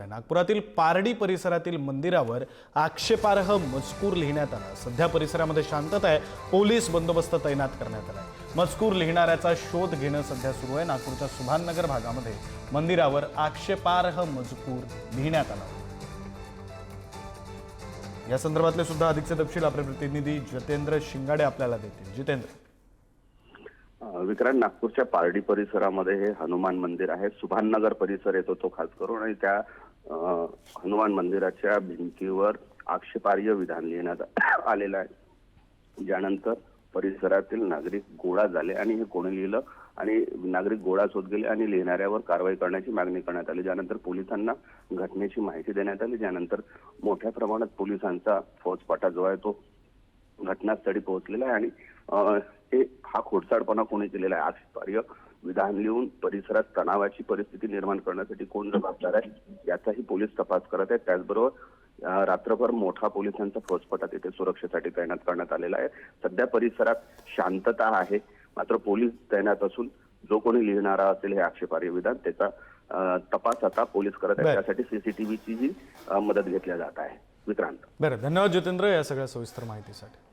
नागपुरातील पारडी परिसरातील मंदिरावर आक्षेपार्ह मजकूर लिहिण्यात आला। सध्या परिसरामध्ये शांतता आहे, पोलीस बंदोबस्त तैनात करण्यात आला आहे। मजकूर लिहिणाऱ्याचा शोध घेणं सध्या सुरू आहे। नागपूरच्या सुभाननगर भागामध्ये मंदिरावर आक्षेपार्ह मजकूर लिहिण्यात आला। या संदर्भातले सुद्धा अधिकचे तपशील आपले प्रतिनिधी जितेंद्र शिंगाडे आपल्याला देतील। जितेंद्र, विक्रांत, नागपूरच्या पारडी परिसरामध्ये हे हनुमान मंदिर आहे। सुभाननगर परिसर येतो तो खास करून, आणि त्या हनुमान मंदिराच्या भिंतीवर आक्षेपार्ह विधान लिहिण्यात आलेलं आहे। ज्यानंतर परिसरातील नागरिक गोळा झाले आणि हे कोणी लिहिलं आणि नागरिक गोळाच होत गेले आणि लिहिणाऱ्यावर कारवाई करण्याची मागणी करण्यात आली। ज्यानंतर पोलिसांना घटनेची माहिती देण्यात आली। ज्यानंतर मोठ्या प्रमाणात पोलिसांचा फौजफाटा जो आहे तो घटनास्थळी पोहोचलेला आहे आणि हा खोडसाळपणा कोणी केलेला आहे, आक्षेपार्ह विधान लिहून परिसरात तणावाची परिस्थिती निर्माण करण्यासाठी कोण जबाबदार आहे याचाही पोलीस तपास करत आहेत। त्याचबरोबर रात्रभर मोठा पोलिसांचा फौजफाटा तिथे सुरक्षेसाठी तैनात करण्यात आलेला आहे। सध्या परिसरात शांतता आहे, मात्र पोलीस तैनात असून जो कोणी लिहिणारा असेल हे आक्षेपार्ह विधान त्याचा तपास आता पोलीस करत आहेत। त्यासाठी सीसीटीव्हीची जी मदत घेतली जात आहे। विक्रांत, बरं, धन्यवाद जितेंद्र या सगळ्या सविस्तर माहितीसाठी।